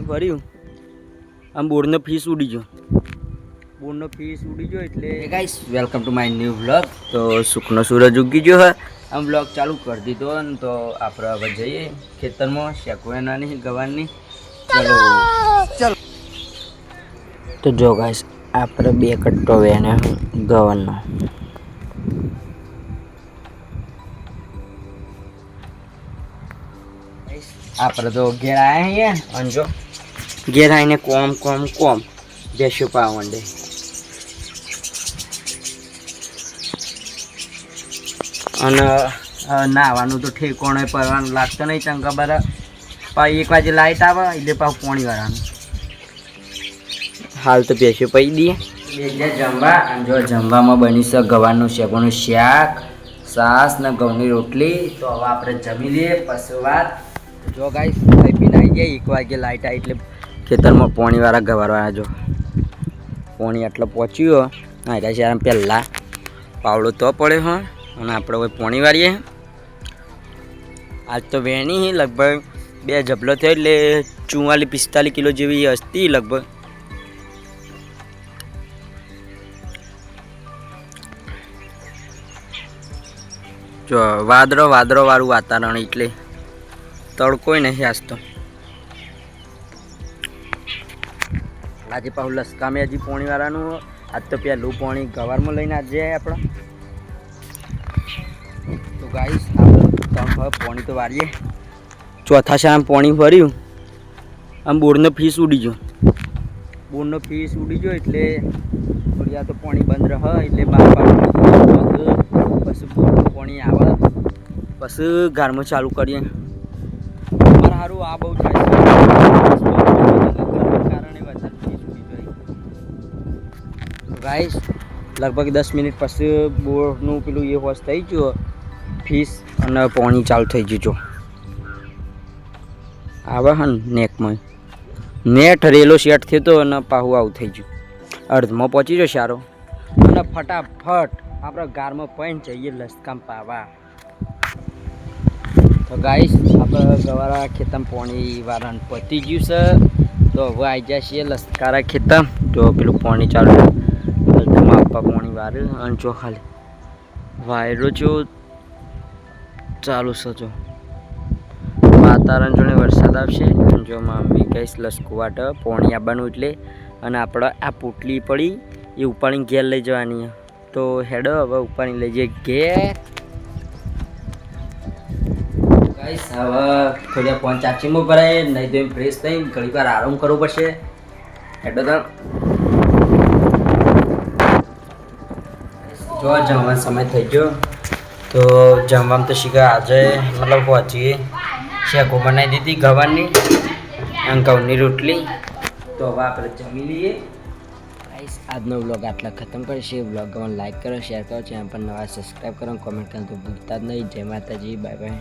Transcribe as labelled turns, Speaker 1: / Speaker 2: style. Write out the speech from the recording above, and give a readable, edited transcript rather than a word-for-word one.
Speaker 1: ફર્યું આમ બોર્ડનો ફીસ ઉડી ગયો એટલે guys welcome to my new vlog. તો સુખનો સૂરજ ઉગી ગયો હે, આમ વ્લોગ ચાલુ કરી દીધો ને તો આપણે હવે જઈએ ખેતરમાં શેકવાનાની ગવારની. ચલો તો જો ગાઈસ આપણે 2 કટ્ટો વેને ગવારનો. આપણે તો ઘેર આવ્યા છીએ અને જો ઘેર આવીને કોમ બેસ્યો પાવા માંડે. અને નાવાનું તો ઠેકોણે પરવાનું લાગતો નહીં ચંકા બરા. પાછી 1 વાગે લાઇટ આવે એટલે પાછું પાણી વાળવાનું. હાલ તો બેસ્યો પી દઈએ એટલે જમવા. અને જો જમવામાં બની છે ગવારનું શેકોનું શાક, છાશ ને ઘઉંની રોટલી. તો હવે આપણે જમી લઈએ પછી વાત. જો ગાઈસ ખાઈ પીને આવી ગયા. 1 વાગે લાઇટ આવી એટલે ખેતરમાં પાણીવાળા ગવારવાળા જો પાણી આટલો પહોંચ્યું ના છે આમ પહેલાં પાવડો તો પડે હા. અને આપણે હવે પાણી વાળીએ. આજ તો વેણી લગભગ 2 જબલો થયો એટલે 44-45 કિલો જેવી હસ્તી લગભગ. જો વાદળો વાળું વાતાવરણ એટલે તડકોય નહીં આજ તો. આજે પાછું લસકામે હજી પાણી વાળાનું. આજ તો પહેલું પાણી ગવારમાં લઈને આજે આપણે. તો ગાઈસ આપણે પાણી તો વાળીએ. ચોથા શામ પાણી ભર્યું આમ બોરનો ફીસ ઉડી ગયો એટલે થોડી આ તો પાણી બંધ રહે એટલે પછી બોરનું પાણી આવે પછી ઘરમાં ચાલુ કરીએ. અમારે સારું આ બહુ થાય છે કારણે વધારે ફીસ ઉડી જાય. ગાઈસ લગભગ 10 મિનિટ પછી બોરનું પેલું એ વોશ થઈ ગયું ફીસ અને પાણી ચાલુ થઈ ગયું. આવે હા નેકમાં નેટ રેલો સેટ થયો તો અને પાહું આવું થઈ ગયું. અડધમાં પહોંચી ગયો સારો અને ફટાફટ આપણે ગારમાં પૈન જઈએ લસકામ પાવા. તો ગાઈસ આપણે ગવારા ખેતરમાં પાણી વાળાનું પતી ગયું છે. તો હવે આવી જાય છીએ લસકારા ખેતર. તો પેલું પાણી ચાલુ હલતામાં આપવા પાણી વાળ્યું અને જો ખાલી વાયરો જો ચાલુ છે. જો વાતાવરણ જોડે વરસાદ આવશે. જો મમ્મી કહીશ લસકું વાટ પાણી આવવાનું એટલે. અને આપણે આ પોટલી પડી એ ઉપાડીને ઘેર લઈ જવાની. તો હેડો હવે ઉપાડીને લઈ જઈએ ઘેર. ગાઈસ હવે થોડી 5 ચાચીમાં ભરાય નહીં તો એમ ફ્રેશ થઈ ઘણી વાર આરામ કરવો પડશે. હેડો તો જો જમવાનો સમય થઈ ગયો. તો જમવામાં તો શીખા આજે મતલબ પહોંચીએ શેકો બનાવી દીધી ગવારની અને ઘઉંની રોટલી. તો હવે આપણે જમી લઈએ. આજનો વ્લોગ આટલા ખતમ કરીશે. વ્લોગ ગમને લાઈક કરો, શેર કરો, ચેનલ પર નવા સબસ્ક્રાઈબ કરો, કોમેન્ટ કરો તો ભૂલતા જ નહીં. જય માતાજી, બાય બાય.